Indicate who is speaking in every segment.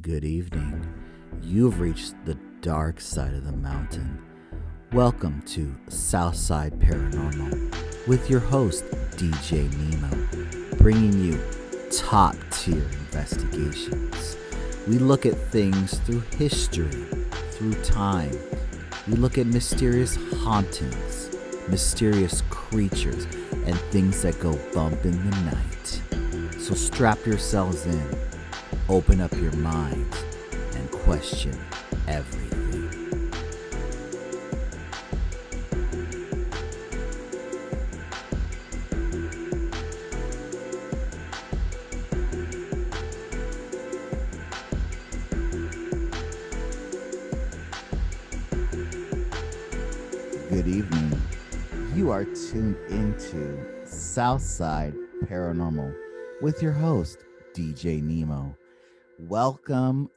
Speaker 1: Good evening. You've reached the dark side of the mountain. Welcome to South Side Paranormal with your host, DJ Nemo, bringing you top tier investigations. We look at things through history, through time. We look at mysterious hauntings, mysterious creatures, and things that go bump in the night. So strap yourselves in, open up your minds, and question everything. Good evening. You are tuned into Southside Paranormal with your host, DJ Nemo. Welcome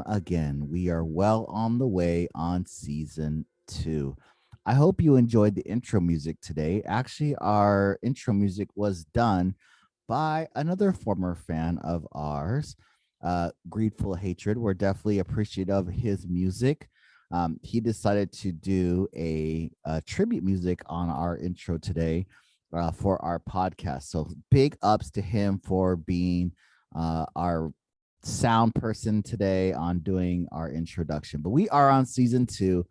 Speaker 1: again. We are well on the way on season 2. I hope you enjoyed the intro music today. Actually, our intro music was done by another former fan of ours, Greedful Hatred. We're definitely appreciative of his music. He decided to do a tribute music on our intro today for our podcast. So big ups to him for being our sound person today on doing our introduction. But we are on season 2,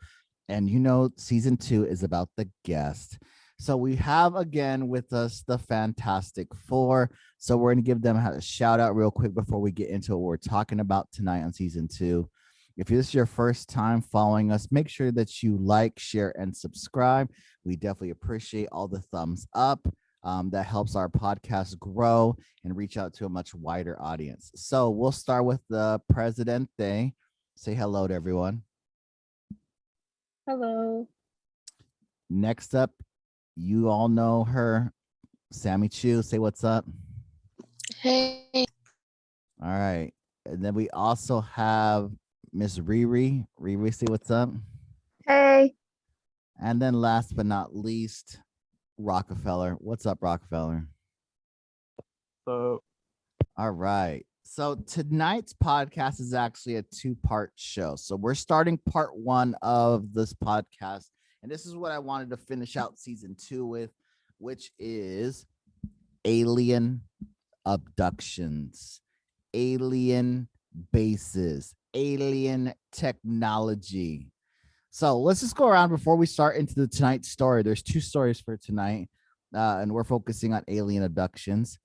Speaker 1: and you know season 2 is about the guest. So we have again with us the Fantastic Four. So we're going to give them a shout out real quick before we get into what we're talking about tonight on season 2. If this is your first time following us, make sure that you like, share, and subscribe. We definitely appreciate all the thumbs up. That helps our podcast grow and reach out to a much wider audience. So we'll start with the Presidente. Say hello to everyone.
Speaker 2: Hello.
Speaker 1: Next up, you all know her, SammyChu. Say what's up.
Speaker 2: Hey.
Speaker 1: All right. And then we also have Miss Riri. Riri, say what's up.
Speaker 2: Hey.
Speaker 1: And then last but not least, Rockefeller. What's up, Rockefeller?
Speaker 3: So,
Speaker 1: all right. So tonight's podcast is actually a 2-part show. So we're starting part 1 of this podcast. And this is what I wanted to finish out season 2 with, which is alien abductions, alien bases, alien technology. So let's just go around before we start into tonight's story. There's 2 stories for tonight, and we're focusing on alien abductions.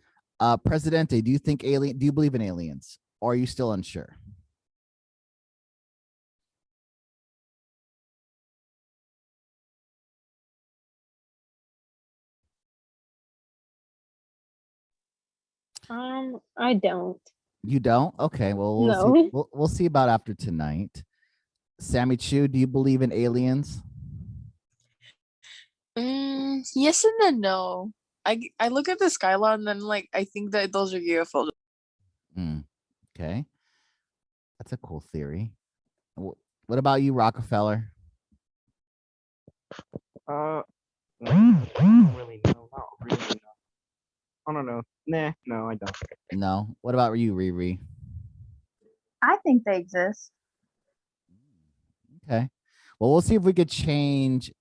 Speaker 1: Presidente, do you believe in aliens, or are you still unsure?
Speaker 2: I don't.
Speaker 1: You don't? Okay, well,
Speaker 2: No.
Speaker 1: see. We'll see about after tonight. SammyChu, do you believe in aliens?
Speaker 4: Yes and then no. I look at the skyline and then I think that those are UFOs.
Speaker 1: Okay, that's a cool theory. What about you, Rockefeller?
Speaker 3: I don't really know. Not really know. I don't know. Nah, no, I don't.
Speaker 1: No. What about you, Riri?
Speaker 5: I think they exist.
Speaker 1: Okay. Well, we'll see if we could change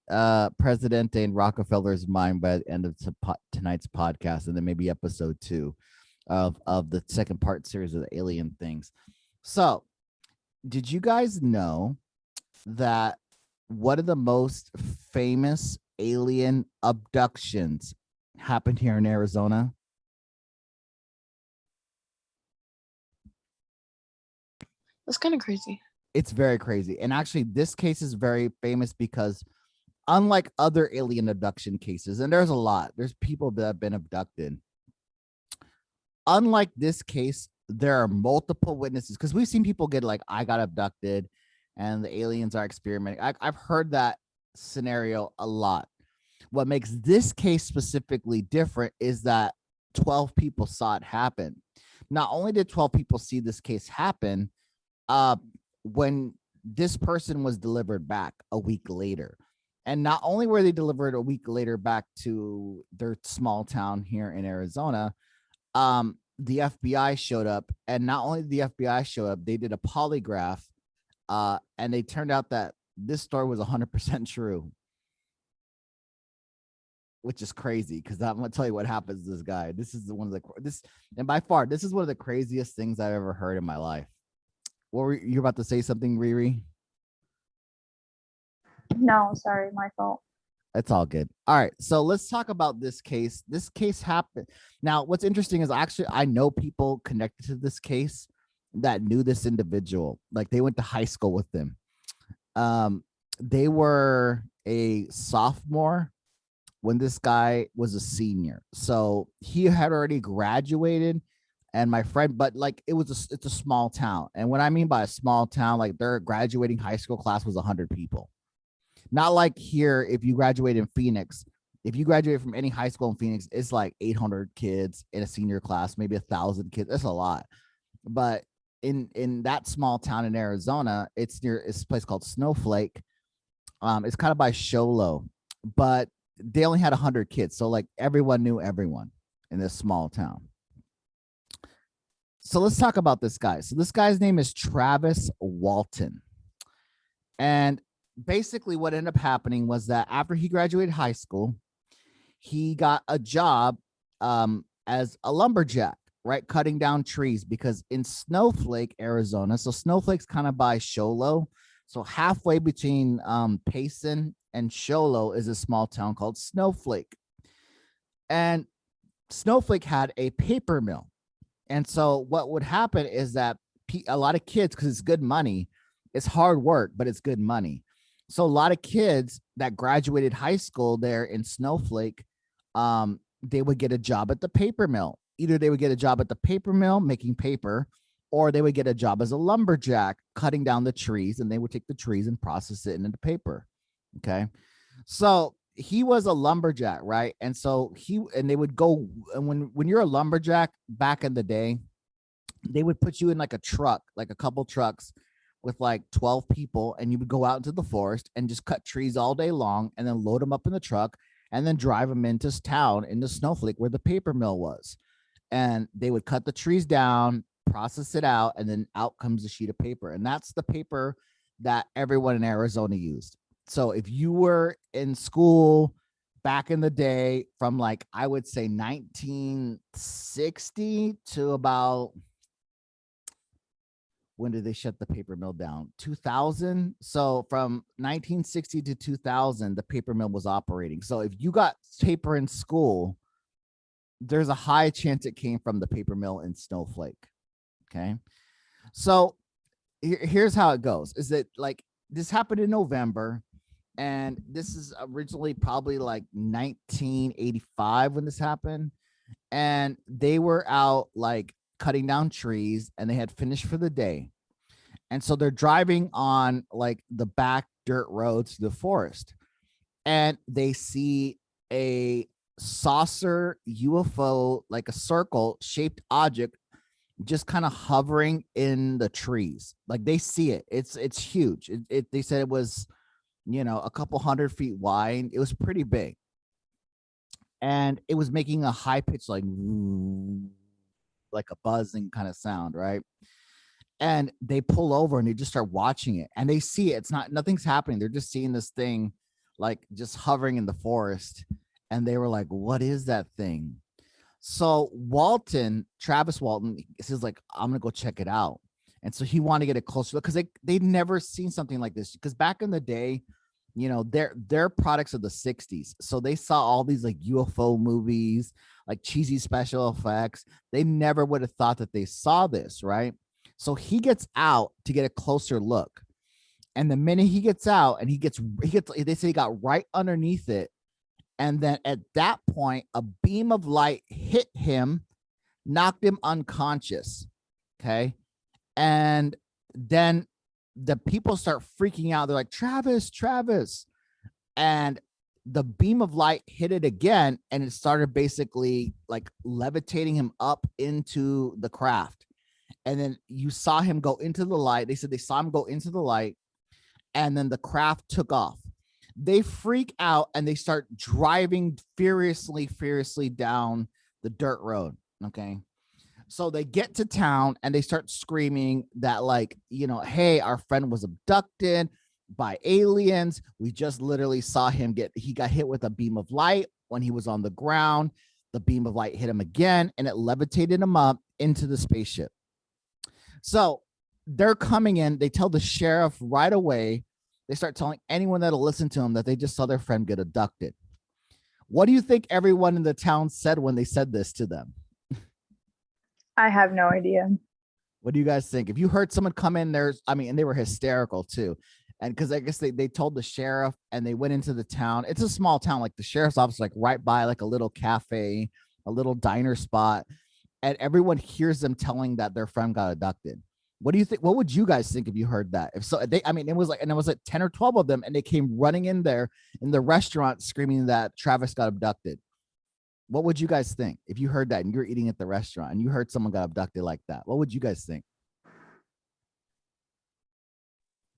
Speaker 1: Presidente and Rockefeller's mind by the end of tonight's podcast, and then maybe episode 2 of the second part series of the alien things. So, did you guys know that one of the most famous alien abductions happened here in Arizona?
Speaker 4: That's kind of crazy.
Speaker 1: It's very crazy. And actually, this case is very famous because unlike other alien abduction cases, and there's a lot, there's people that have been abducted. Unlike this case, there are multiple witnesses, because we've seen people get like, I got abducted and the aliens are experimenting. I've heard that scenario a lot. What makes this case specifically different is that 12 people saw it happen. Not only did 12 people see this case happen, when this person was delivered back a week later, and not only were they delivered a week later back to their small town here in Arizona, the FBI showed up, and not only did the FBI show up, they did a polygraph, and they turned out that this story was 100% true, which is crazy because I'm gonna tell you what happens to this guy. This is one of the and by far this is one of the craziest things I've ever heard in my life. What were you about to say something, Riri?
Speaker 5: No, sorry, my fault.
Speaker 1: It's all good. All right, so let's talk about this case. This case happened. Now, what's interesting is actually I know people connected to this case that knew this individual. Like they went to high school with them. They were a sophomore when this guy was a senior. So he had already graduated, and my friend, but like it's a small town. And what I mean by a small town, like their graduating high school class was 100 people. Not like here, if you graduate in Phoenix, if you graduate from any high school in Phoenix, it's like 800 kids in a senior class, maybe 1,000 kids. That's a lot. But in that small town in Arizona, it's near this place called Snowflake. It's kind of by Sholo, but they only had 100 kids. So like everyone knew everyone in this small town. So let's talk about this guy. So this guy's name is Travis Walton. And basically what ended up happening was that after he graduated high school, he got a job as a lumberjack, right? Cutting down trees, because in Snowflake, Arizona, so Snowflake's kind of by Sholo. So halfway between Payson and Sholo is a small town called Snowflake. And Snowflake had a paper mill. And so what would happen is that a lot of kids, because it's good money, it's hard work, but it's good money. So a lot of kids that graduated high school there in Snowflake, they would get a job at the paper mill. Either they would get a job at the paper mill making paper, or they would get a job as a lumberjack cutting down the trees, and they would take the trees and process it into paper. Okay. So he was a lumberjack, right? And so they would go, and when you're a lumberjack back in the day, they would put you in like a truck, like a couple trucks with like 12 people, and you would go out into the forest and just cut trees all day long and then load them up in the truck and then drive them into town, into Snowflake where the paper mill was. And they would cut the trees down, process it out, and then out comes a sheet of paper. And that's the paper that everyone in Arizona used. So if you were in school back in the day from like, I would say 1960 to about, when did they shut the paper mill down? 2000. So from 1960 to 2000, the paper mill was operating. So if you got paper in school, there's a high chance it came from the paper mill in Snowflake. Okay. So here's how it goes, is that like this happened in November, and this is originally probably like 1985 when this happened. And they were out like cutting down trees, and they had finished for the day. And so they're driving on like the back dirt roads to the forest, and they see a saucer UFO, like a circle shaped object, just kind of hovering in the trees. Like they see it. It's huge. They said it was, a couple 100 feet wide. It was pretty big. And it was making a high pitch, like a buzzing kind of sound, right? And they pull over and they just start watching it, and they see it. Nothing's happening. They're just seeing this thing like just hovering in the forest. And they were like, what is that thing? So Travis Walton says like, I'm going to go check it out. And so he wanted to get a closer look, because they'd never seen something like this. Because back in the day, they're products of the 60s. So they saw all these like UFO movies, like cheesy special effects. They never would have thought that they saw this, right? So he gets out to get a closer look. And the minute he gets out, and he gets, they say he got right underneath it. And then at that point, a beam of light hit him, knocked him unconscious. Okay. And then the people start freaking out. They're like, Travis. And the beam of light hit it again, and it started basically like levitating him up into the craft. And then you saw him go into the light. They said they saw him go into the light, and then the craft took off. They freak out, and they start driving furiously down the dirt road. Okay. So they get to town and they start screaming that, like, hey, our friend was abducted by aliens. We just literally saw him he got hit with a beam of light when he was on the ground. The beam of light hit him again and it levitated him up into the spaceship. So they're coming in. They tell the sheriff right away. They start telling anyone that'll listen to them that they just saw their friend get abducted. What do you think everyone in the town said when they said this to them?
Speaker 5: I have no idea.
Speaker 1: What do you guys think? If you heard someone come in there, and they were hysterical too. And because I guess they told the sheriff and they went into the town. It's a small town, like the sheriff's office, like right by like a little cafe, a little diner spot. And everyone hears them telling that their friend got abducted. What do you think? What would you guys think if you heard that? If so, it was like 10 or 12 of them, and they came running in there in the restaurant screaming that Travis got abducted. What would you guys think if you heard that and you're eating at the restaurant and you heard someone got abducted like that? What would you guys think?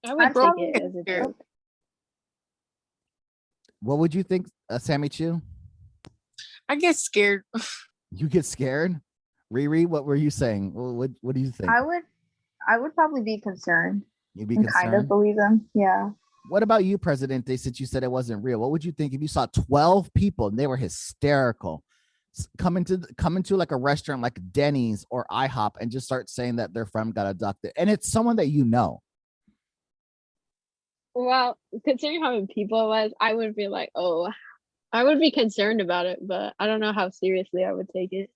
Speaker 2: I would take it as a joke.
Speaker 1: What would you think, SammyChu?
Speaker 4: I get scared.
Speaker 1: You get scared? Riri, what were you saying? What do you think?
Speaker 5: I would probably be concerned.
Speaker 1: You'd be
Speaker 5: and
Speaker 1: concerned?
Speaker 5: kind of believe them. Yeah.
Speaker 1: What about you, Presidente, since you said it wasn't real? What would you think if you saw 12 people and they were hysterical come into like a restaurant like Denny's or IHOP and just start saying that their friend got abducted, and it's someone that you know?
Speaker 2: Well, considering how many people it was, I would be like, oh, I would be concerned about it, but I don't know how seriously I would take it.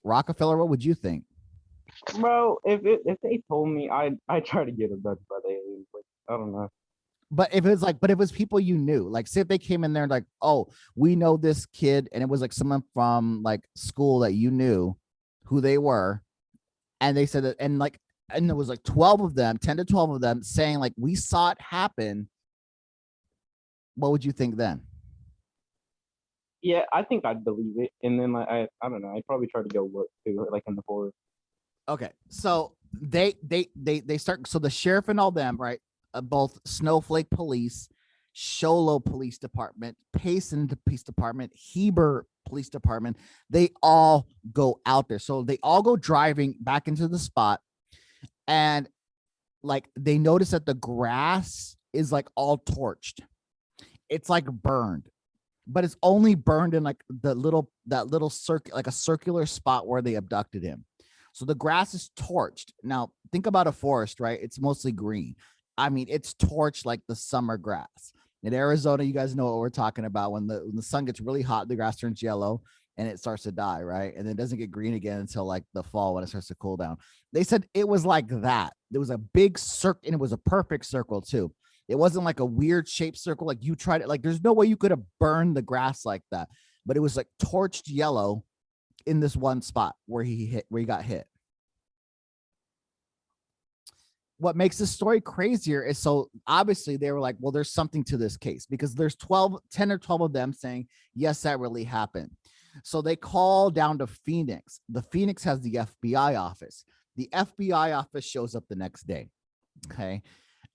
Speaker 1: Rockefeller, what would you think?
Speaker 3: Bro, if they told me, I try to get abducted by the aliens. Like, I don't know.
Speaker 1: But if it was people you knew, like say if they came in there and like, oh, we know this kid, and it was like someone from like school that you knew who they were, and they said that, and there was like 12 of them, 10 to 12 of them saying like, we saw it happen. What would you think then?
Speaker 3: Yeah, I think I'd believe it, and then like I don't know, I'd probably try to go look too, like in the forest.
Speaker 1: Okay, so they start. So the sheriff and all them, right? Both Snowflake Police, Sholo Police Department, Payson Police Department, Heber Police Department, they all go out there. So they all go driving back into the spot, and like they notice that the grass is like all torched. It's like burned, but it's only burned in like that little circle, like a circular spot where they abducted him. So the grass is torched. Now think about a forest, right? It's mostly green. It's torched like the summer grass. In Arizona, you guys know what we're talking about. When the sun gets really hot, the grass turns yellow and it starts to die, right? And then it doesn't get green again until like the fall when it starts to cool down. They said it was like that. There was a big circle, and it was a perfect circle too. It wasn't like a weird shaped circle. Like you tried it, like there's no way you could have burned the grass like that, but it was like torched yellow in this one spot where he got hit. What makes this story crazier is, so obviously they were like, well, there's something to this case, because there's 10 or 12 of them saying, yes, that really happened. So they call down to Phoenix. The Phoenix has the FBI office. The FBI office shows up the next day. Okay.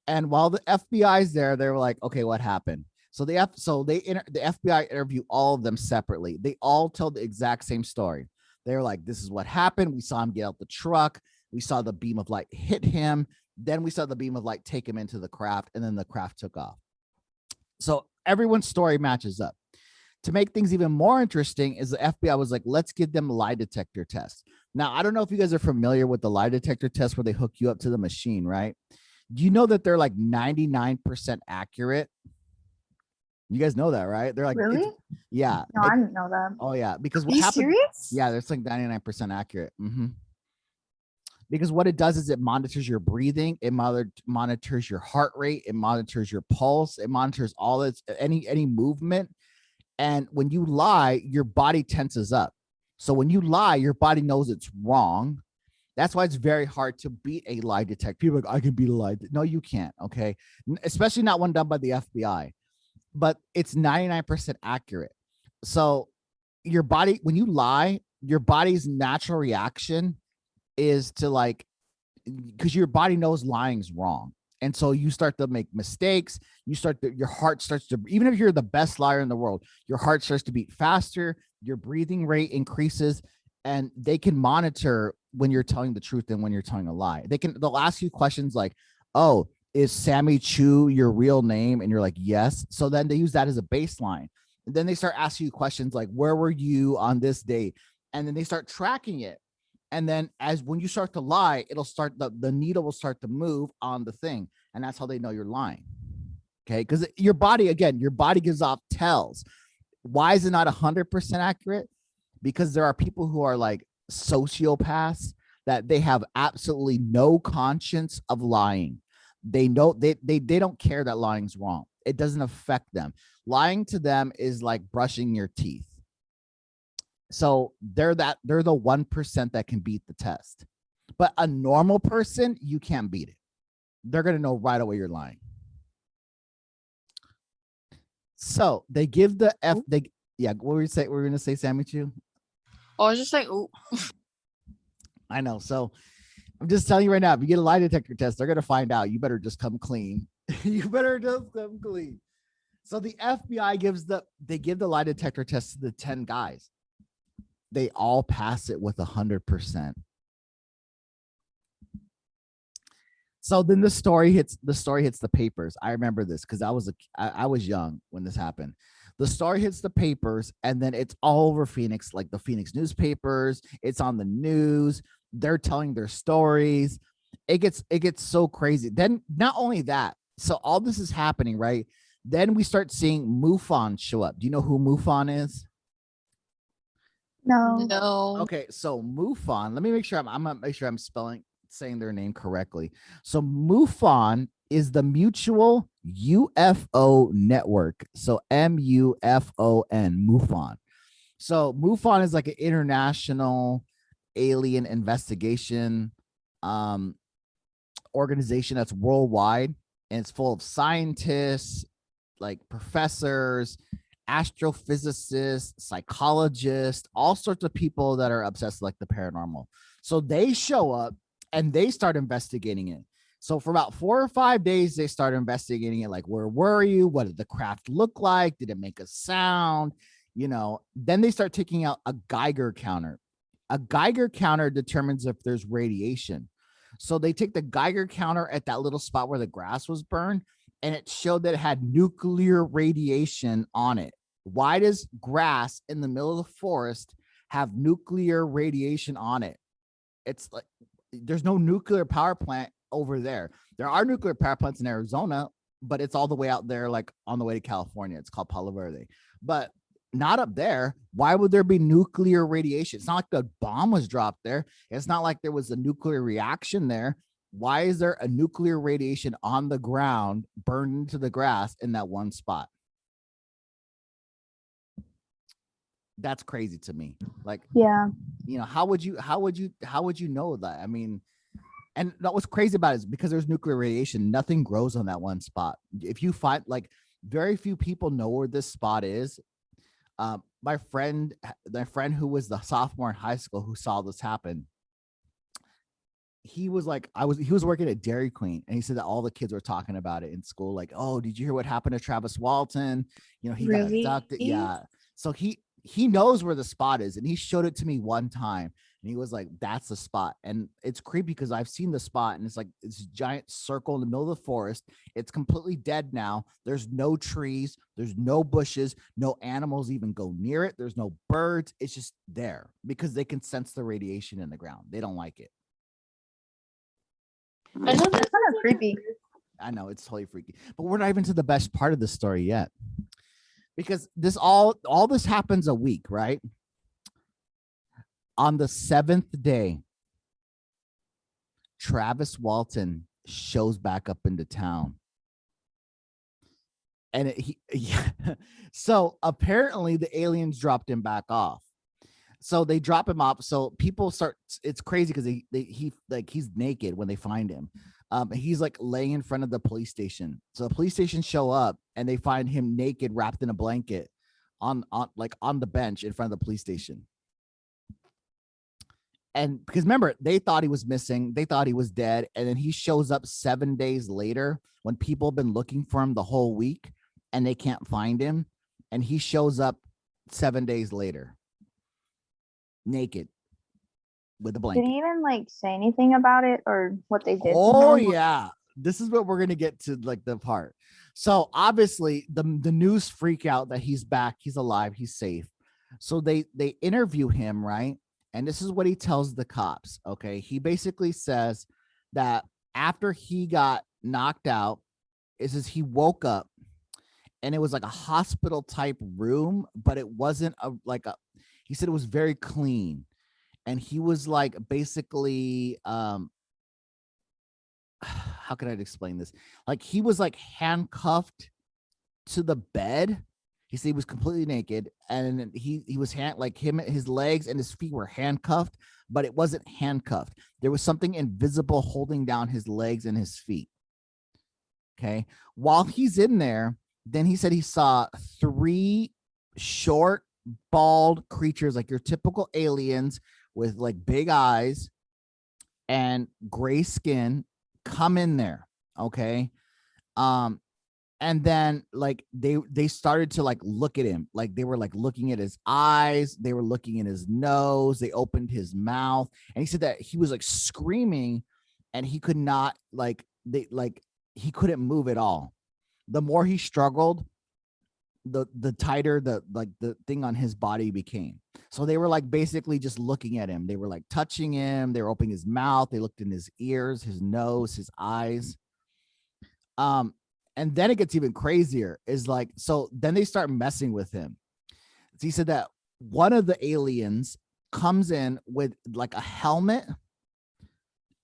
Speaker 1: And while the FBI is there, they were like, okay, what happened? So the FBI interview all of them separately. They all tell the exact same story. They're like, this is what happened. We saw him get out the truck. We saw the beam of light hit him. Then we saw the beam of light take him into the craft, and then the craft took off. So everyone's story matches up. To make things even more interesting is the FBI was like, let's give them lie detector tests. Now, I don't know if you guys are familiar with the lie detector test where they hook you up to the machine, right? Do you know that they're like 99% accurate? You guys know that, right? They're like,
Speaker 5: really?
Speaker 1: Yeah.
Speaker 5: No, I didn't know that.
Speaker 1: Oh yeah, because
Speaker 5: what happened? Serious?
Speaker 1: Yeah, it's like 99% accurate. Because what it does is it monitors your breathing, it monitors your heart rate, it monitors your pulse, it monitors all its any movement. And when you lie, your body tenses up. So when you lie, your body knows it's wrong. That's why it's very hard to beat a lie detector. People are like, I can beat a lie. No, you can't. Okay, especially not one done by the FBI. But it's 99% accurate. So your body, when you lie, your body's natural reaction is to like, because your body knows lying's wrong. And so you start to make mistakes. Your heart starts to, even if you're the best liar in the world, your heart starts to beat faster. Your breathing rate increases, and they can monitor when you're telling the truth than when you're telling a lie. They'll ask you questions like, oh, is SammyChu your real name? And you're like, yes. So then they use that as a baseline. And then they start asking you questions like, where were you on this date? And then they start tracking it. And then when you start to lie, it'll start, the needle will start to move on the thing. And that's how they know you're lying. Okay. Because your body gives off tells. Why is it not 100% accurate? Because there are people who are like sociopaths that they have absolutely no conscience of lying. They know they don't care that lying's wrong. It doesn't affect them. Lying to them is like brushing your teeth. So they're the 1% that can beat the test. But a normal person, you can't beat it. They're going to know right away you're lying. So they give the what were you say? We're going to say, SammyChu?
Speaker 4: Oh, I was just like, oh.
Speaker 1: I know. So I'm just telling you right now, if you get a lie detector test, they're going to find out. You better just come clean. You better just come clean. So the FBI give the lie detector test to the 10 guys. They all pass it with 100%. So then the story hits the papers. I remember this because I was young when this happened. The story hits the papers, and then it's all over Phoenix, like the Phoenix newspapers. It's on the news. They're telling their stories. It gets so crazy. Then not only that, so all this is happening, right? Then we start seeing MUFON show up. Do you know who MUFON is?
Speaker 5: No.
Speaker 1: Okay, so MUFON. Let me make sure I'm gonna make sure I'm saying their name correctly. So MUFON is the Mutual UFO Network. So MUFON, MUFON. So MUFON is like an international alien investigation organization that's worldwide, and it's full of scientists, like professors, astrophysicists, psychologists, all sorts of people that are obsessed with like the paranormal. So they show up and they start investigating it. So for about 4 or 5 days, they start investigating it. Like, where were you? What did the craft look like? Did it make a sound? Then they start taking out a Geiger counter. A Geiger counter determines if there's radiation. So they take the Geiger counter at that little spot where the grass was burned, and it showed that it had nuclear radiation on it. Why does grass in the middle of the forest have nuclear radiation on it? It's like there's no nuclear power plant over there. There are nuclear power plants in Arizona, but it's all the way out there, like on the way to California. It's called Palo Verde, but not up there. Why would there be nuclear radiation? It's not like the bomb was dropped there. It's not like there was a nuclear reaction there. Why is there a nuclear radiation on the ground burned into the grass in that one spot? That's crazy to me. Like,
Speaker 5: Yeah.
Speaker 1: how would you know that? I mean, and what's crazy about it is because there's nuclear radiation, nothing grows on that one spot. If you find, like, very few people know where this spot is. My friend who was the sophomore in high school who saw this happen, he was like, he was working at Dairy Queen, and he said that all the kids were talking about it in school. Like, oh, did you hear what happened to Travis Walton? He
Speaker 4: Really?
Speaker 1: got abducted. Yeah. So he knows where the spot is, and he showed it to me one time, and he was like, that's the spot. And it's creepy because I've seen the spot, and it's like this giant circle in the middle of the forest. It's completely dead now. There's no trees, there's no bushes, no animals even go near it. There's no birds. It's just there because they can sense the radiation in the ground. They don't like it.
Speaker 4: I know
Speaker 5: That's kind of creepy.
Speaker 1: I know, it's totally freaky, but we're not even to the best part of the story yet, because this all this happens a week, right? On the 7th day, Travis Walton shows back up into town, and so apparently the aliens dropped him back off. So they drop him off. So people start. It's crazy because he's naked when they find him. He's like laying in front of the police station. So the police station show up and they find him naked, wrapped in a blanket, on the bench in front of the police station. And because remember, they thought he was missing, they thought he was dead, and then he shows up 7 days later when people have been looking for him the whole week and they can't find him, and he shows up 7 days later, naked. with a
Speaker 5: Did
Speaker 1: blanket.
Speaker 5: he even like say anything about it or what they did?
Speaker 1: Oh
Speaker 5: to him?
Speaker 1: yeah, this is what we're gonna get to, like the part. So obviously the news freak out that he's back, he's alive, he's safe. So they interview him, right? And this is what he tells the cops. Okay, he basically says that after he got knocked out, is he woke up and it was like a hospital type room, but it wasn't a like a. He said it was very clean, and he was like basically how can I explain this? Like he was like handcuffed to the bed. He said he was completely naked, and he was his legs and his feet were handcuffed, but it wasn't handcuffed. There was something invisible holding down his legs and his feet. Okay. While he's in there, then he said he saw 3 short, bald creatures, like your typical aliens with like big eyes and gray skin, come in there. Okay. And then like they started to like look at him, like they were like looking at his eyes, they were looking at his nose, they opened his mouth, and he said that he was like screaming and he could not he couldn't move at all. The more he struggled, the tighter the thing on his body became. So they were like basically just looking at him. They were like touching him, they were opening his mouth, they looked in his ears, his nose, his eyes. And then it gets even crazier, is like, so then they start messing with him. So he said that one of the aliens comes in with like a helmet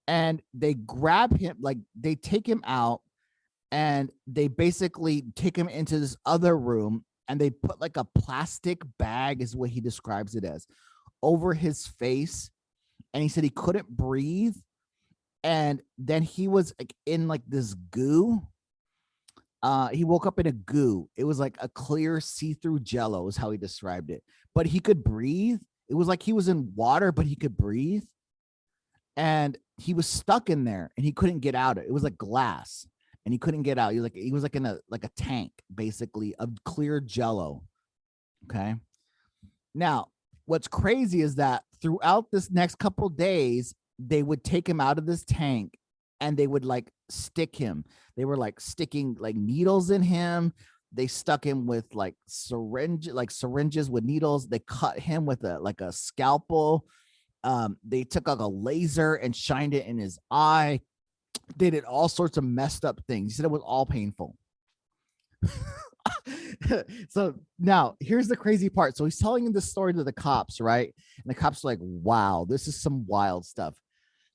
Speaker 1: and they grab him, like they take him out and they basically take him into this other room and they put like a plastic bag, is what he describes it as, over his face. And he said he couldn't breathe. And then he was like in like this goo. He woke up in a goo. It was like a clear see-through jello is how he described it. But he could breathe. It was like he was in water, but he could breathe. And he was stuck in there and he couldn't get out. It was like glass and he couldn't get out. He was like in a tank, basically, of clear jello. Okay. Now, what's crazy is that throughout this next couple of days, they would take him out of this tank and they would like stick him. They were like sticking like needles in him. They stuck him with like syringes with needles. They cut him with a scalpel. They took like a laser and shined it in his eye. They did all sorts of messed up things. He said it was all painful. So now here's the crazy part. So he's telling this story to the cops, right? And the cops are like, wow, this is some wild stuff.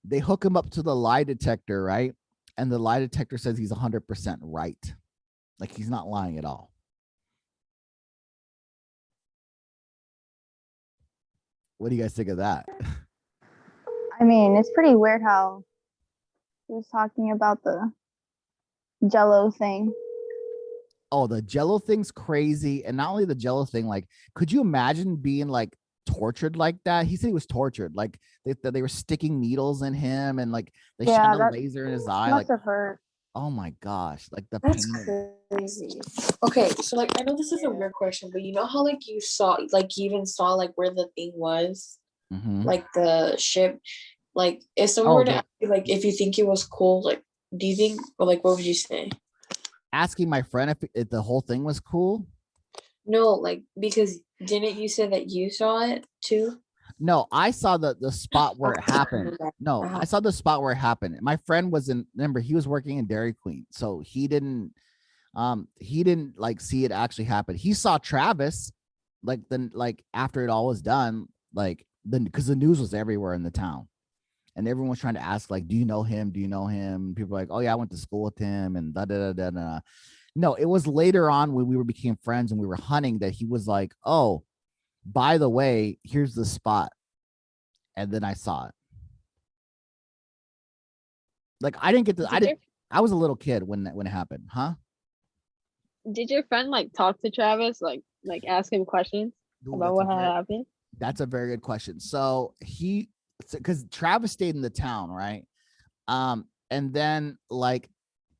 Speaker 1: They hook him up to the lie detector, right? And the lie detector says he's 100% right. Like he's not lying at all. What do you guys think of that?
Speaker 5: I mean, it's pretty weird how he was talking about the Jello thing.
Speaker 1: Oh, the jello thing's crazy. And not only the jello thing, like, could you imagine being like tortured like that? He said he was tortured. Like they were sticking needles in him and like they shot a laser in his eye.
Speaker 5: Must
Speaker 1: Like,
Speaker 5: have hurt.
Speaker 1: oh my gosh. Like the
Speaker 4: That's
Speaker 1: pain.
Speaker 4: crazy. Okay, so like I know this is a weird question, but you know how like you even saw like where the thing was, like the ship. Like if someone were to ask you like if you think it was cool, like do you think, or like what would you say?
Speaker 1: Asking my friend if the whole thing was cool.
Speaker 4: No, like because didn't you say that you saw it too?
Speaker 1: No, I saw the spot where it happened. No, I saw the spot where it happened. My friend remember, he was working in Dairy Queen, so he didn't like see it actually happen. He saw Travis like after it all was done, like because the news was everywhere in the town. And everyone was trying to ask, like, do you know him? Do you know him? People were like, oh yeah, I went to school with him and da da da da. No, it was later on when we became friends and we were hunting that he was like, oh, by the way, here's the spot. And then I saw it. Like I didn't get to I was a little kid when it happened, huh?
Speaker 2: Did your friend like talk to Travis, like ask him questions about what had happened?
Speaker 1: That's a very good question. So because Travis stayed in the town, right? And then like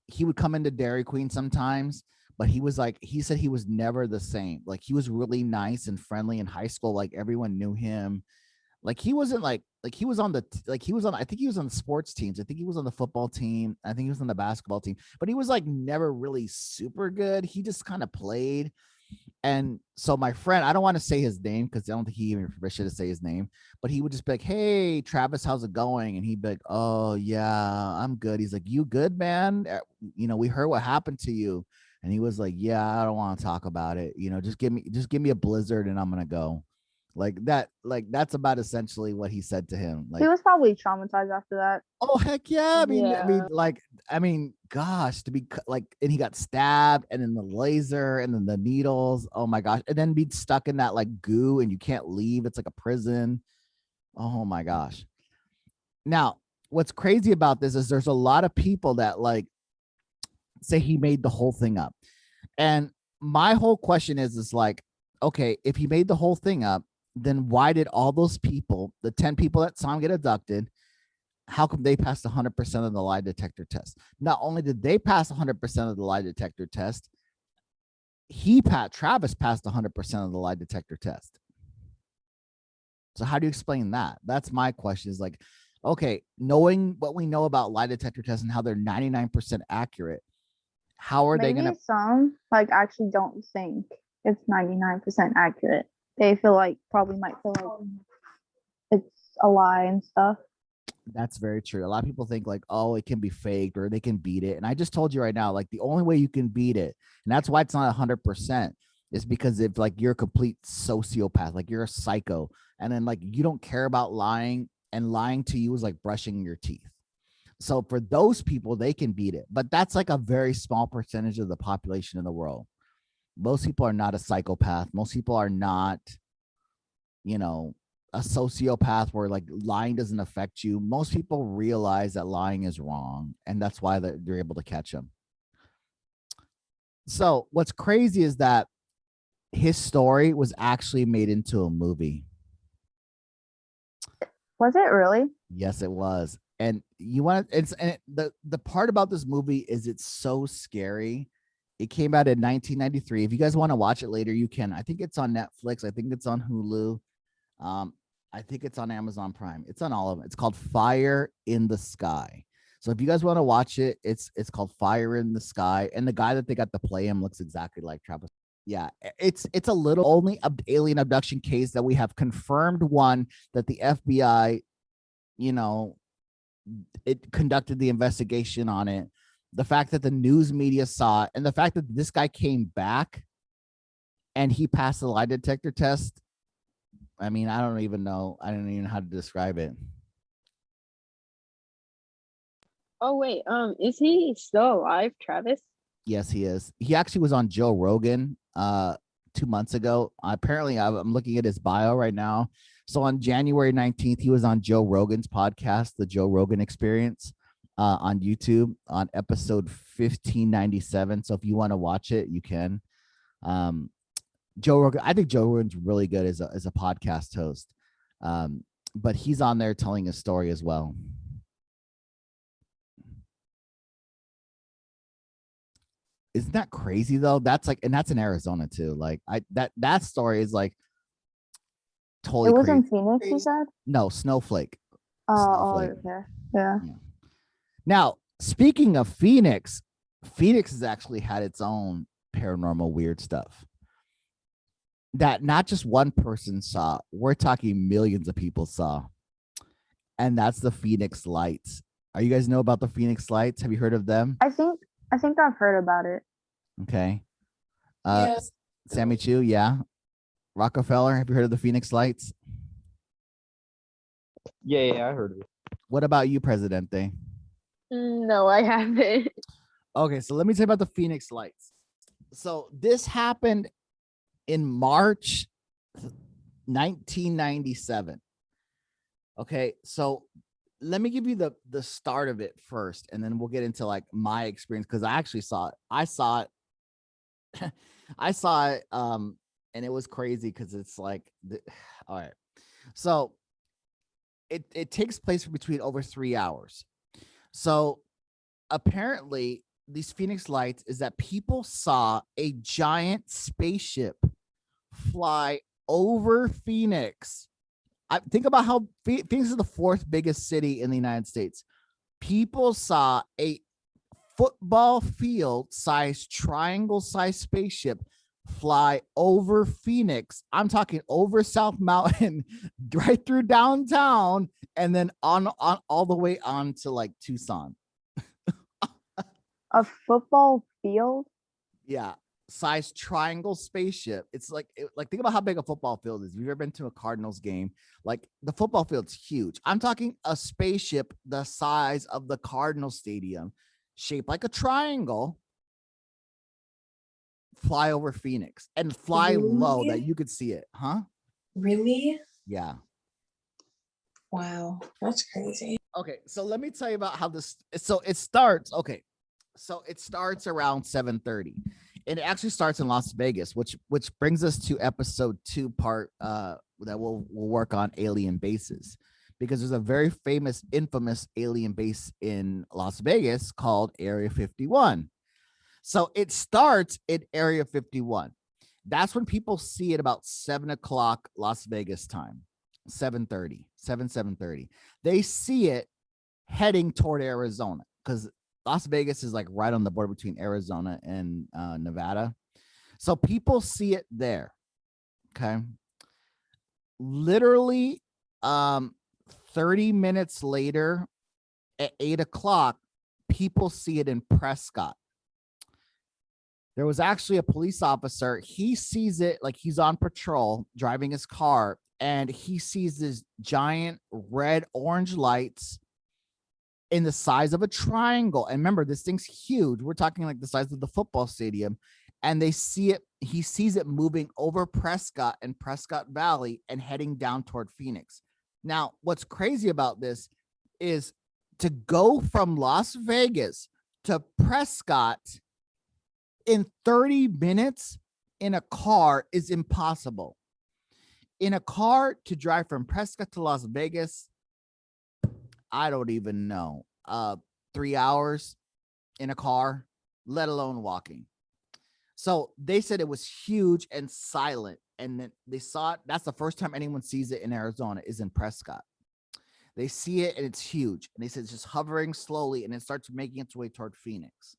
Speaker 1: he would come into Dairy Queen sometimes, but he said he was never the same. Like he was really nice and friendly in high school. Like everyone knew him. Like he wasn't like like he was on the I think he was on the sports teams. I think he was on the football team. I think he was on the basketball team, but he was like never really super good. He just kind of played. And so my friend, I don't want to say his name because I don't think he even permission to say his name, but he would just be like, "Hey, Travis, how's it going?" And he'd be like, "Oh yeah, I'm good." He's like, "You good, man? We heard what happened to you." And he was like, "Yeah, I don't want to talk about it. Just give me a blizzard and I'm gonna go." Like that, that's about essentially what he said to him. Like,
Speaker 5: he was probably traumatized after that.
Speaker 1: oh heck yeah!
Speaker 2: Yeah.
Speaker 1: Gosh, to be like, and he got stabbed, and then the laser, and then the needles. Oh my gosh, and then be stuck in that like goo, and you can't leave. It's like a prison. Oh my gosh. Now, what's crazy about this is there's a lot of people that like say he made the whole thing up, and my whole question is like, okay, if he made the whole thing up, then why did all those people, the 10 people that saw him get abducted, how come they passed 100% of the lie detector test? Not only did they pass 100% of the lie detector test, Travis passed 100% of the lie detector test. So how do you explain that? That's my question, is like, okay, knowing what we know about lie detector tests and how they're 99% accurate, how are they going to?
Speaker 5: Maybe some like actually don't think it's 99% accurate. They might feel like it's a lie and stuff.
Speaker 1: That's very true. A lot of people think like, oh, it can be faked or they can beat it. And I just told you right now, like the only way you can beat it, and that's why it's not 100%, is because if like you're a complete sociopath, like you're a psycho, and then like you don't care about lying, and lying to you is like brushing your teeth. So for those people, they can beat it. But that's like a very small percentage of the population in the world. Most people are not a psychopath. Most people are not, a sociopath where like lying doesn't affect you. Most people realize that lying is wrong, and that's why they're able to catch them. So what's crazy is that his story was actually made into a movie.
Speaker 5: Was it really?
Speaker 1: Yes, it was. And the part about this movie is it's so scary. It came out in 1993. If you guys want to watch it later, you can. I think it's on Netflix. I think it's on Hulu. I think it's on Amazon Prime. It's on all of them. It's called Fire in the Sky. So if you guys want to watch it, it's called Fire in the Sky. And the guy that they got to play him looks exactly like Travis. Yeah, it's a little only alien abduction case that we have confirmed, one that the FBI, it conducted the investigation on it. The fact that the news media saw it, and the fact that this guy came back and he passed the lie detector test. I mean, I don't even know how to describe it.
Speaker 2: Oh wait, is he still alive, Travis?
Speaker 1: Yes, he is. He actually was on Joe Rogan 2 months ago. Apparently, I'm looking at his bio right now. So on January 19th, he was on Joe Rogan's podcast, The Joe Rogan Experience, on YouTube on episode 1597. So if you want to watch it, you can. Joe Rogan, I think Joe Rogan's really good as a podcast host. But he's on there telling his story as well. Isn't that crazy though? That's like, and that's in Arizona too. Like that story is like totally.
Speaker 5: It was
Speaker 1: crazy.
Speaker 5: in Phoenix, you said?
Speaker 1: No, Snowflake.
Speaker 5: Okay. Yeah.
Speaker 1: Now, speaking of Phoenix, Phoenix has actually had its own paranormal weird stuff that not just one person saw. We're talking millions of people saw. And that's the Phoenix Lights. Are you guys know about the Phoenix Lights? Have you heard of them?
Speaker 5: I think I've heard about it.
Speaker 1: Okay.
Speaker 4: Yes.
Speaker 1: SammyChu, yeah. Rockefeller, have you heard of the Phoenix Lights?
Speaker 3: Yeah, I heard of it.
Speaker 1: What about you, Presidente?
Speaker 2: No, I haven't.
Speaker 1: Okay, so let me tell you about the Phoenix Lights. So this happened in March 1997. Okay, so let me give you the start of it first, and then we'll get into like my experience, because I actually saw it. I saw it, and it was crazy because it's like, all right. So it takes place for between over 3 hours. So apparently these Phoenix Lights is that people saw a giant spaceship fly over Phoenix think about how Phoenix is the fourth biggest city in the United States. People saw a football field sized triangle sized spaceship fly over Phoenix. I'm talking over South Mountain, right through downtown, and then on all the way on to like Tucson.
Speaker 5: A football field?
Speaker 1: Yeah. Size triangle spaceship. It's like think about how big a football field is. If you've ever been to a Cardinals game, like the football field's huge. I'm talking a spaceship the size of the Cardinal Stadium, shaped like a triangle, fly over Phoenix and fly low that you could see it. Huh?
Speaker 4: Really?
Speaker 1: Yeah.
Speaker 4: Wow, that's crazy.
Speaker 1: Okay, so let me tell you about how this. So it starts. Okay, so it starts around 7:30. And it actually starts in Las Vegas, which brings us to episode 2 part that we'll work on alien bases, because there's a very famous, infamous alien base in Las Vegas called Area 51. So it starts in Area 51. That's when people see it about 7 o'clock Las Vegas time, 7:30. They see it heading toward Arizona because Las Vegas is like right on the border between Arizona and Nevada. So people see it there. Okay. Literally 30 minutes later at 8 o'clock, people see it in Prescott. There was actually a police officer. He sees it like he's on patrol driving his car, and he sees this giant red-orange lights in the size of a triangle. And remember, this thing's huge. We're talking like the size of the football stadium. And they see it. He sees it moving over Prescott and Prescott Valley and heading down toward Phoenix. Now, what's crazy about this is to go from Las Vegas to Prescott in 30 minutes in a car is impossible. In a car to drive from Prescott to Las Vegas, I don't even know, 3 hours in a car, let alone walking. So they said it was huge and silent. And then they saw it. That's the first time anyone sees it in Arizona, is in Prescott. They see it and it's huge. And they said it's just hovering slowly and it starts making its way toward Phoenix.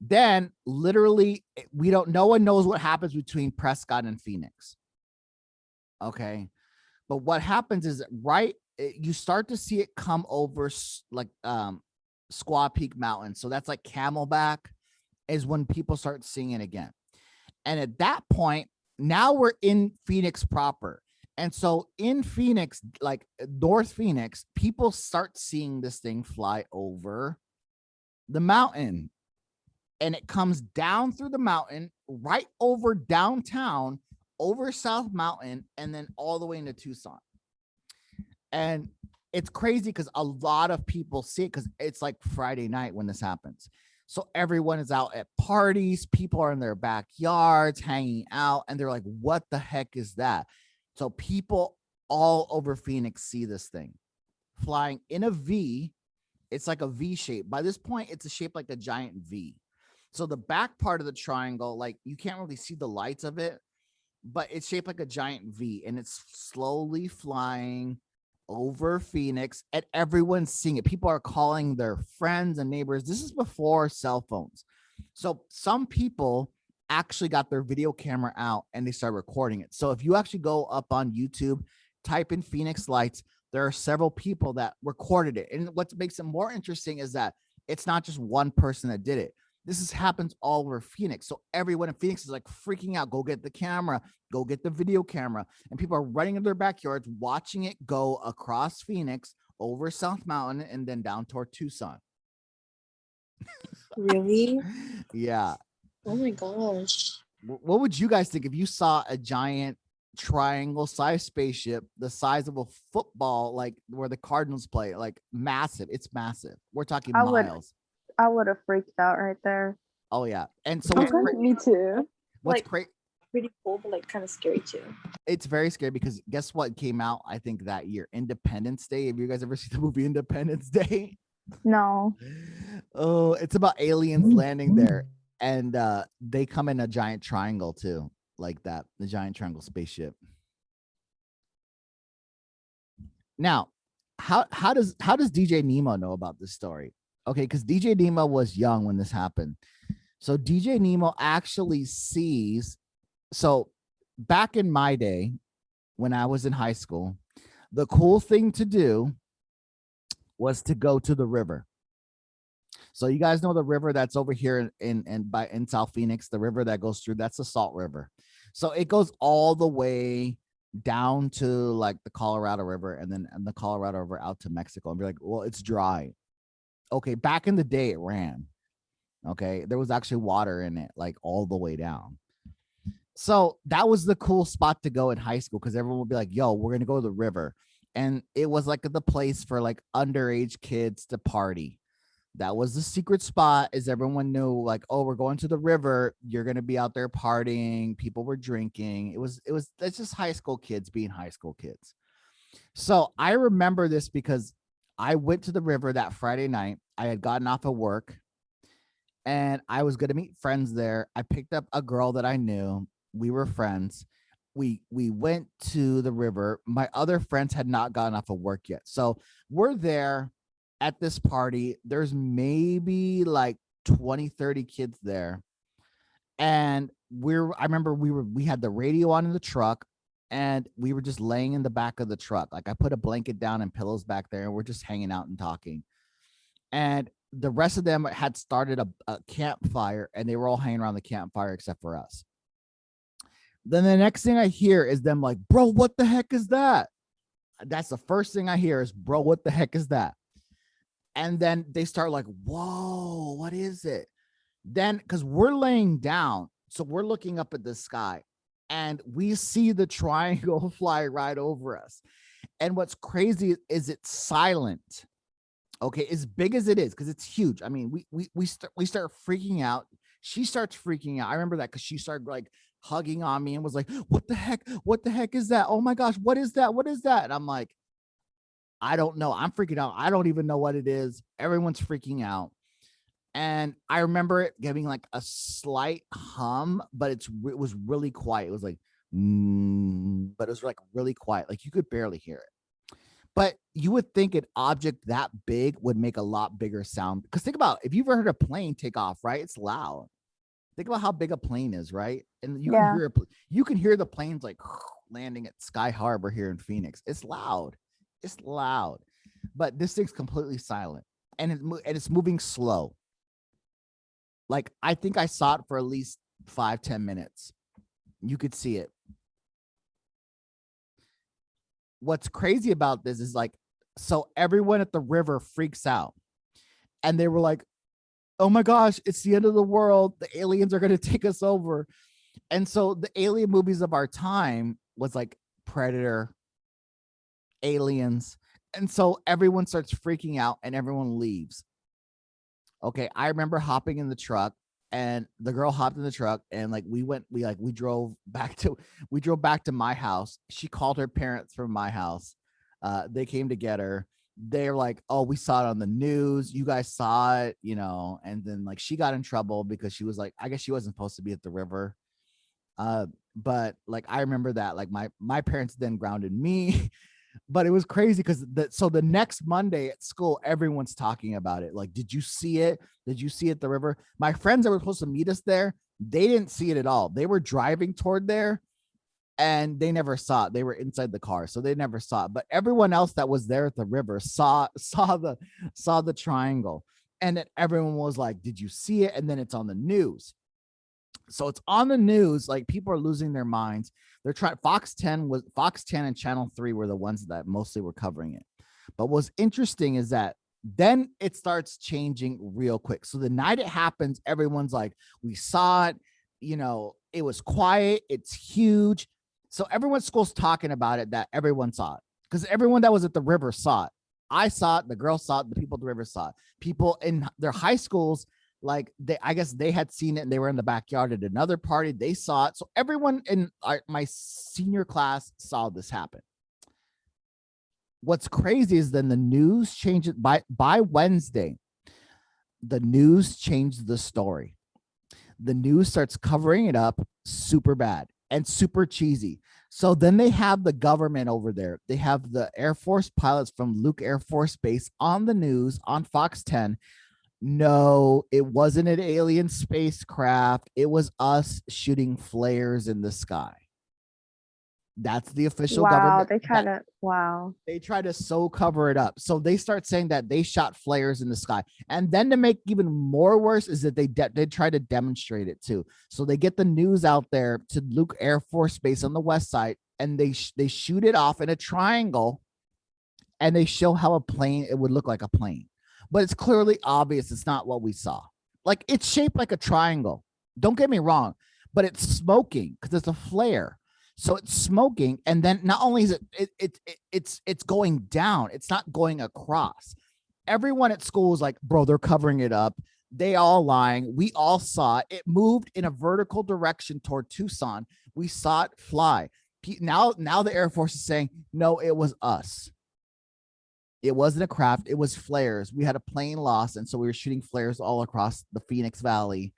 Speaker 1: Then literally, no one knows what happens between Prescott and Phoenix. Okay. But what happens is you start to see it come over like Squaw Peak Mountain. So that's like Camelback is when people start seeing it again. And at that point, now we're in Phoenix proper. And so in Phoenix, like North Phoenix, people start seeing this thing fly over the mountain. And it comes down through the mountain, right over downtown, over South Mountain, and then all the way into Tucson. And it's crazy because a lot of people see it because it's like Friday night when this happens. So everyone is out at parties. People are in their backyards hanging out. And they're like, what the heck is that? So people all over Phoenix see this thing flying in a V. It's like a V shape. By this point, it's a shape like a giant V. So the back part of the triangle, like you can't really see the lights of it, but it's shaped like a giant V, and it's slowly flying over Phoenix, and everyone's seeing it. People are calling their friends and neighbors. This is before cell phones. So some people actually got their video camera out and they start recording it. So if you actually go up on YouTube, type in Phoenix lights, there are several people that recorded it. And what makes it more interesting is that it's not just one person that did it. This happens all over Phoenix. So everyone in Phoenix is like freaking out. Go get the camera, go get the video camera. And people are running in their backyards, watching it go across Phoenix, over South Mountain, and then down toward Tucson.
Speaker 4: Really?
Speaker 1: Yeah.
Speaker 4: Oh my gosh.
Speaker 1: What would you guys think if you saw a giant triangle-sized spaceship the size of a football, like where the Cardinals play? Like massive. It's massive. We're talking miles.
Speaker 5: I would have freaked out right there.
Speaker 1: Oh yeah. And so
Speaker 5: me too.
Speaker 1: What's
Speaker 4: Like,
Speaker 1: great?
Speaker 4: Pretty cool, but like kind of scary too.
Speaker 1: It's very scary because guess what came out, I think, that year? Independence Day. Have you guys ever seen the movie Independence Day?
Speaker 5: No.
Speaker 1: Oh, it's about aliens landing there, and they come in a giant triangle too, like that, the giant triangle spaceship. Now, how does DJ Nemo know about this story? Okay, because DJ Nemo was young when this happened. So DJ Nemo actually sees. So back in my day, when I was in high school, the cool thing to do was to go to the river. So you guys know the river that's over here in South Phoenix, the river that goes through, that's the Salt River. So it goes all the way down to like the Colorado River, and then the Colorado River out to Mexico. And be like, well, it's dry. Okay, back in the day it ran. Okay, there was actually water in it, like all the way down. So that was the cool spot to go in high school, because everyone would be like, yo, we're gonna go to the river. And it was like the place for like underage kids to party. That was the secret spot, is everyone knew like, oh, we're going to the river. You're going to be out there partying. People were drinking. It's just high school kids being high school kids. So I remember this because I went to the river that Friday night. I had gotten off of work and I was going to meet friends there. I picked up a girl that I knew. We were friends. We went to the river. My other friends had not gotten off of work yet. So we're there at this party. There's maybe like 20, 30 kids there. And I remember we had the radio on in the truck, and we were just laying in the back of the truck. Like I put a blanket down and pillows back there, and we're just hanging out and talking. And the rest of them had started a campfire, and they were all hanging around the campfire except for us. Then the next thing I hear is them like, bro, what the heck is that? That's the first thing I hear is, bro, what the heck is that? And then they start like, whoa, what is it? Then, because we're laying down, so we're looking up at the sky, and we see the triangle fly right over us. And what's crazy is it's silent. Okay, as big as it is, because it's huge. I mean, we start freaking out. She starts freaking out. I remember that because she started like hugging on me and was like, what the heck? What the heck is that? Oh my gosh, what is that? What is that? And I'm like, I don't know. I'm freaking out. I don't even know what it is. Everyone's freaking out. And I remember it giving like a slight hum, but it was really quiet. It was like, but it was like really quiet. Like you could barely hear it. But you would think an object that big would make a lot bigger sound. Because think about, if you've ever heard a plane take off, right? It's loud. Think about how big a plane is, right? And you can hear the planes like landing at Sky Harbor here in Phoenix. It's loud. It's loud, but this thing's completely silent, and it's moving slow. Like I think I saw it for at least 5-10 minutes. You could see it. What's crazy about this is like, so everyone at the river freaks out, and they were like, oh my gosh, it's the end of the world. The aliens are going to take us over. And so the alien movies of our time was like Predator, aliens. And so everyone starts freaking out and everyone leaves. Okay, I remember hopping in the truck, and the girl hopped in the truck, and like we drove back to my house. She called her parents from my house. They came to get her. They're like, oh, we saw it on the news. You guys saw it, you know. And then like she got in trouble because she was like, I guess she wasn't supposed to be at the river. But like I remember that like my parents then grounded me. But it was crazy because the next Monday at school, everyone's talking about it. Like, did you see it? Did you see it at the river? My friends that were supposed to meet us there, they didn't see it at all. They were driving toward there and they never saw it. They were inside the car, so they never saw it. But everyone else that was there at the river saw the triangle. And then everyone was like, did you see it? And then it's on the news. So it's on the news, like people are losing their minds. They're trying. Fox 10 and Channel 3 were the ones that mostly were covering it. But what's interesting is that then it starts changing real quick. So the night it happens, everyone's like, we saw it, you know, it was quiet, it's huge. So everyone's school's talking about it, that everyone saw it, because everyone that was at the river saw it. I saw it, the girl saw it, the people at the river saw it. People in their high schools, like I guess they had seen it and they were in the backyard at another party. They saw it. So everyone in my senior class saw this happen. What's crazy is then the news changed by Wednesday. The news changed the story. The news starts covering it up super bad and super cheesy. So then they have the government over there. They have the Air Force pilots from Luke Air Force Base on the news on Fox 10. No, it wasn't an alien spacecraft. It was us shooting flares in the sky. That's the official government. They try to so cover it up. So they start saying that they shot flares in the sky. And then to make even more worse is that they try to demonstrate it too. So they get the news out there to Luke Air Force Base on the west side, and they shoot it off in a triangle, and they show how it would look like a plane. But it's clearly obvious it's not what we saw. Like, it's shaped like a triangle. Don't get me wrong, but it's smoking because it's a flare. So it's smoking, and then not only is it's going down, it's not going across. Everyone at school is like, bro, they're covering it up. They all lying. We all saw it. It moved in a vertical direction toward Tucson. We saw it fly. Now the Air Force is saying, no, it was us. It wasn't a craft. It was flares. We had a plane lost, and so we were shooting flares all across the Phoenix Valley.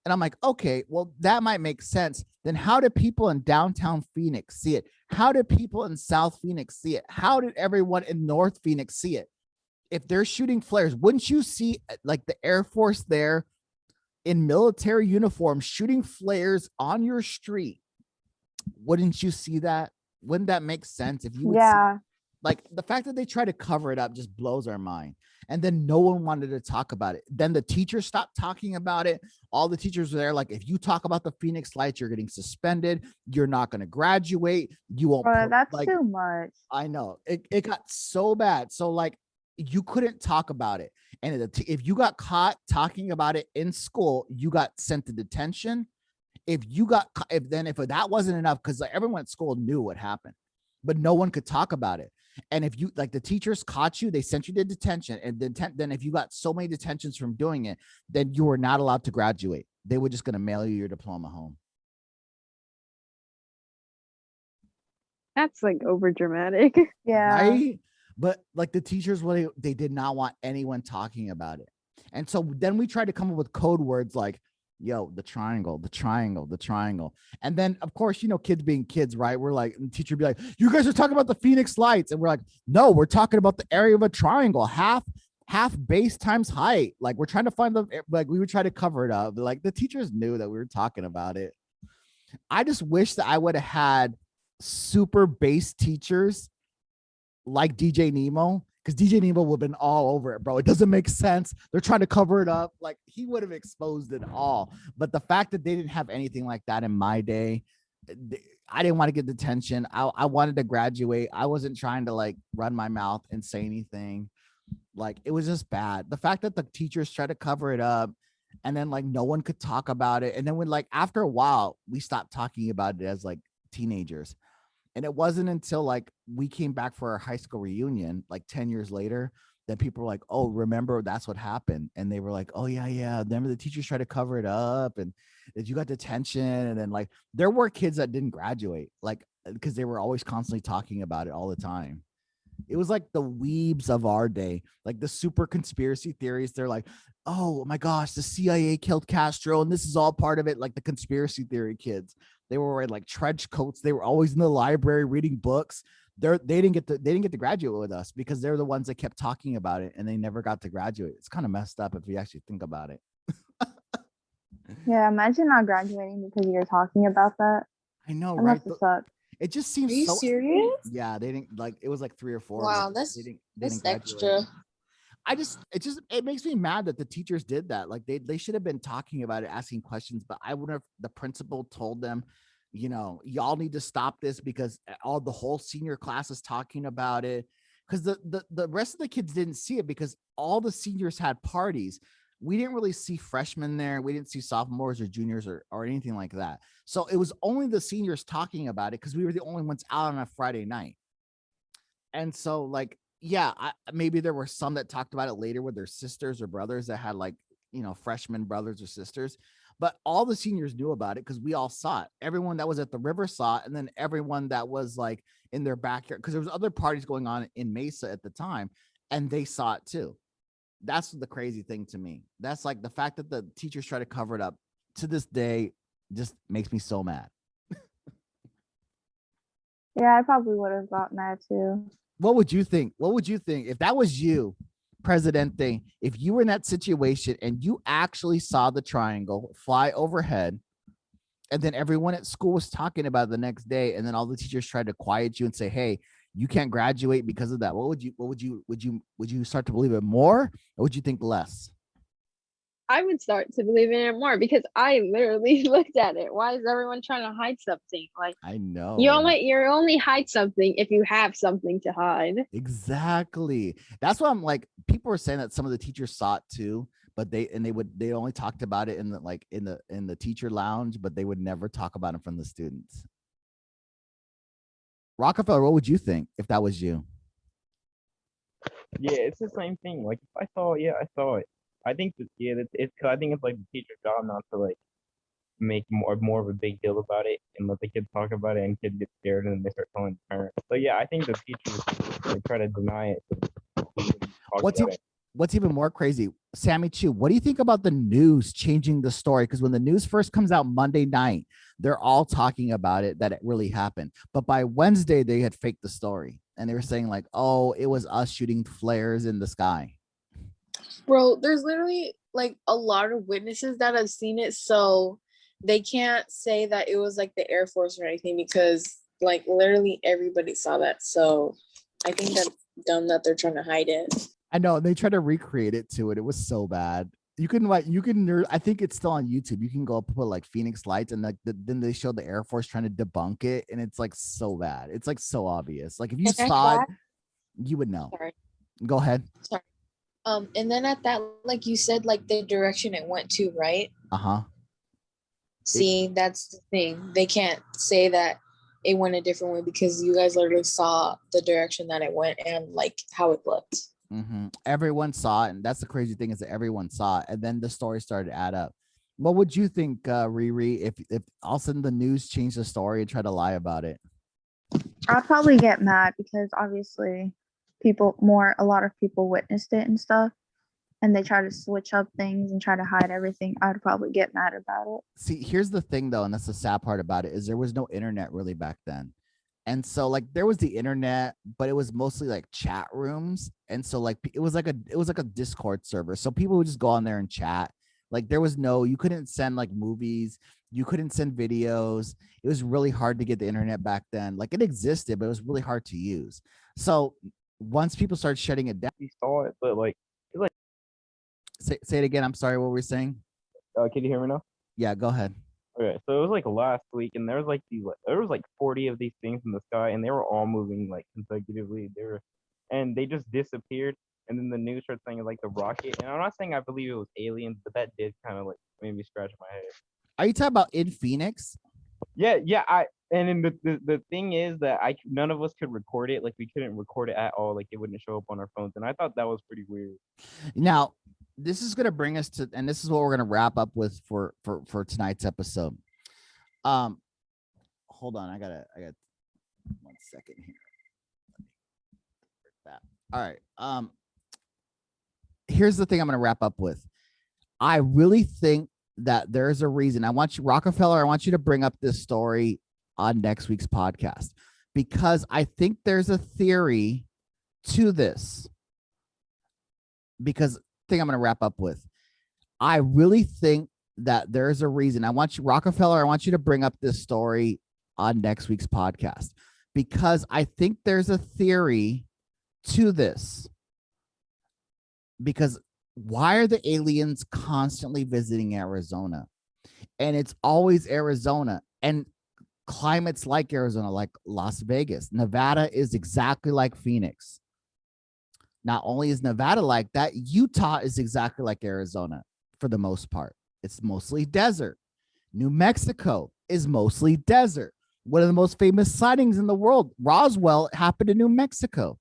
Speaker 1: And I'm like, okay, well, that might make sense. Then how did people in downtown Phoenix see it? How did people in South Phoenix see it? How did everyone in North Phoenix see it? If they're shooting flares, wouldn't you see like the Air Force there in military uniform shooting flares on your street? Wouldn't you see that? Wouldn't that make sense if you would see? Like, the fact that they try to cover it up just blows our mind. And then no one wanted to talk about it. Then the teachers stopped talking about it. All the teachers were there like, if you talk about the Phoenix Lights, you're getting suspended. You're not going to graduate. You won't.
Speaker 5: That's too much.
Speaker 1: I know. It got so bad. So like, you couldn't talk about it. And if you got caught talking about it in school, you got sent to detention. If that wasn't enough, because like everyone at school knew what happened, but no one could talk about it. And if you like the teachers caught you, they sent you to detention. And then if you got so many detentions from doing it, then you were not allowed to graduate. They were just going to mail you your diploma home.
Speaker 2: That's like over dramatic.
Speaker 5: Yeah.
Speaker 1: Right? But like the teachers, they did not want anyone talking about it. And so then we tried to come up with code words like, yo, the triangle. And then, of course, kids being kids, right? We're like, and the teacher would be like, you guys are talking about the Phoenix Lights. And we're like, no, we're talking about the area of a triangle, half base times height. Like, we're trying to find we would try to cover it up. Like, the teachers knew that we were talking about it. I just wish that I would have had super base teachers like DJ Nemo, because DJ Nemo would have been all over it, bro. It doesn't make sense. They're trying to cover it up. Like, he would have exposed it all. But the fact that they didn't have anything like that in my day, I didn't want to get detention. I wanted to graduate. I wasn't trying to like run my mouth and say anything. Like, it was just bad. The fact that the teachers tried to cover it up, and then like no one could talk about it. And then when like after a while, we stopped talking about it as like teenagers. And it wasn't until like we came back for our high school reunion, like 10 years later, that people were like, oh, remember that's what happened. And they were like, oh yeah. Remember the teachers tried to cover it up and that you got detention. And then like, there were kids that didn't graduate, like, because they were always constantly talking about it all the time. It was like the weebs of our day, like the super conspiracy theories. They're like, oh my gosh, the CIA killed Castro, and this is all part of it. Like the conspiracy theory kids, they were wearing like trench coats. They were always in the library reading books. They didn't get to graduate with us because they're the ones that kept talking about it, and they never got to graduate. It's kind of messed up if you actually think about it.
Speaker 5: Yeah, imagine not graduating because you're talking about that.
Speaker 1: I know,
Speaker 5: that
Speaker 1: right?
Speaker 5: Must have sucked.
Speaker 1: It just seems
Speaker 4: Are you serious?
Speaker 1: Yeah, they didn't like. It was like 3 or 4.
Speaker 4: Wow, that's extra.
Speaker 1: It makes me mad that the teachers did that. Like they should have been talking about it, asking questions. But I wonder if the principal told them, y'all need to stop this because the whole senior class is talking about it. Because the rest of the kids didn't see it because all the seniors had parties. We didn't really see freshmen there. We didn't see sophomores or juniors or anything like that. So it was only the seniors talking about it because we were the only ones out on a Friday night. And so like, yeah, maybe there were some that talked about it later with their sisters or brothers that had like, freshman brothers or sisters, but all the seniors knew about it because we all saw it. Everyone that was at the river saw it. And then everyone that was like in their backyard, because there was other parties going on in Mesa at the time, and they saw it too. That's the crazy thing to me. That's like the fact that the teachers try to cover it up to this day just makes me so mad.
Speaker 5: Yeah, I probably would have got mad too.
Speaker 1: What would you think? What would you think if that was you, Presidente? If you were in that situation and you actually saw the triangle fly overhead, and then everyone at school was talking about it the next day, and then all the teachers tried to quiet you and say, "Hey, you can't graduate because of that." Would you start to believe it more, or would you think less?
Speaker 2: I would start to believe in it more because I literally looked at it. Why is everyone trying to hide something? Like,
Speaker 1: I know.
Speaker 2: you only hide something if you have something to hide.
Speaker 1: Exactly. That's why I'm like, people were saying that some of the teachers saw it too, but they only talked about it in the teacher lounge, but they would never talk about it from the students. Rockefeller, what would you think if that was you?
Speaker 3: Yeah, it's the same thing. Like, if I saw it, I saw it. I think that I think it's like the teacher's job not to like make more of a big deal about it and let the kids talk about it, and kids get scared and then they start telling the parents. So yeah, I think the teachers they try to deny it.
Speaker 1: What's even more crazy, SammyChu, what do you think about the news changing the story? Because when the news first comes out Monday night, they're all talking about it, that it really happened. But by Wednesday, they had faked the story. And they were saying like, oh, it was us shooting flares in the sky.
Speaker 4: Bro, there's literally like a lot of witnesses that have seen it. So they can't say that it was like the Air Force or anything because like literally everybody saw that. So I think that's dumb that they're trying to hide it.
Speaker 1: I know. They tried to recreate it to it. It was so bad. I think it's still on YouTube. You can go put like Phoenix Lights and then they show the Air Force trying to debunk it. And it's like so bad. It's like so obvious. Like if you saw it, you would know.
Speaker 4: Sorry.
Speaker 1: Go ahead.
Speaker 4: Sorry. And then at that, like you said, like the direction it went to, right?
Speaker 1: Uh-huh.
Speaker 4: See, that's the thing. They can't say that it went a different way because you guys literally saw the direction that it went and like how it looked.
Speaker 1: Mm-hmm. Everyone saw it, and that's the crazy thing is that everyone saw it, and then the story started to add up. What would you think, Riri, if all of a sudden the news changed the story and tried to lie about it?
Speaker 5: I'd probably get mad because obviously a lot of people witnessed it and stuff, and they try to switch up things and try to hide everything. I'd probably get mad about it.
Speaker 1: See, here's the thing though, and that's the sad part about it, is there was no internet really back then. And so like there was the internet, but it was mostly like chat rooms. And so like it was like a Discord server. So people would just go on there and chat. Like you couldn't send like movies, you couldn't send videos. It was really hard to get the internet back then. Like it existed, but it was really hard to use. So once people started shutting it down,
Speaker 3: we saw it, but like
Speaker 1: say it again. I'm sorry, what were we saying?
Speaker 3: Can you hear me now?
Speaker 1: Yeah, go ahead.
Speaker 3: Okay, so it was like last week, and there was like 40 of these things in the sky, and they were all moving like consecutively. And they just disappeared, and then the news started saying like the rocket. And I'm not saying I believe it was aliens, but that did kind of like made me scratch my head.
Speaker 1: Are you talking about in Phoenix?
Speaker 3: Yeah. And then the thing is that none of us could record it. Like we couldn't record it at all. Like it wouldn't show up on our phones, and I thought that was pretty weird.
Speaker 1: Now, this is going to bring us to, and this is what we're going to wrap up with for tonight's episode. Hold on. I got 1 second here. All right. Here's the thing I'm going to wrap up with. I really think that there's a reason. Rockefeller, I want you to bring up this story on next week's podcast, because I think there's a theory to this. Because thing I'm going to wrap up with. I really think that there's a reason. Rockefeller, I want you to bring up this story on next week's podcast, because I think there's a theory to this. Because why are the aliens constantly visiting Arizona? And it's always Arizona, and climates like Arizona, like Las Vegas. Nevada is exactly like Phoenix. Not only is Nevada like that, Utah is exactly like Arizona for the most part. It's mostly desert. New Mexico is mostly desert. One of the most famous sightings in the world, Roswell, happened in New Mexico.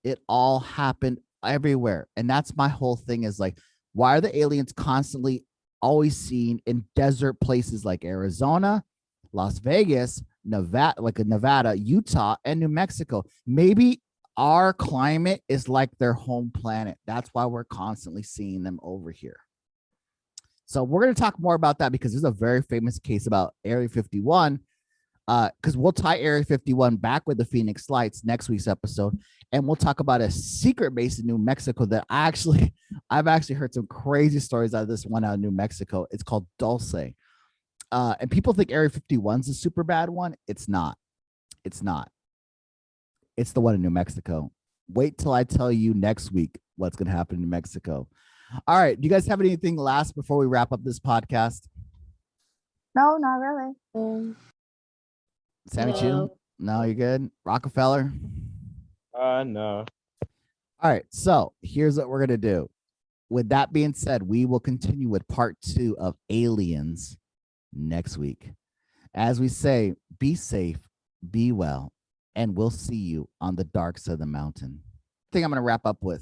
Speaker 1: It all happened everywhere. And that's my whole thing is like, why are the aliens constantly always seen in desert places like Arizona, Las Vegas, Nevada, Utah, and New Mexico? Maybe our climate is like their home planet. That's why we're constantly seeing them over here. So we're going to talk more about that, because there's a very famous case about Area 51 Because we'll tie Area 51 back with the Phoenix Lights next week's episode, and we'll talk about a secret base in New Mexico that I've actually heard some crazy stories out of this one out of New Mexico. It's called Dulce. And people think Area 51 is a super bad one. It's not. It's not. It's the one in New Mexico. Wait till I tell you next week what's going to happen in New Mexico. All right. Do you guys have anything last before we wrap up this podcast?
Speaker 5: No, not really.
Speaker 1: SammyChu? No, you're good. Rockefeller?
Speaker 3: No.
Speaker 1: All right. So here's what we're going to do. With that being said, we will continue with part 2 of Aliens next week. As we say, be safe, be well, and we'll see you on the dark side of the mountain. I think I'm going to wrap up with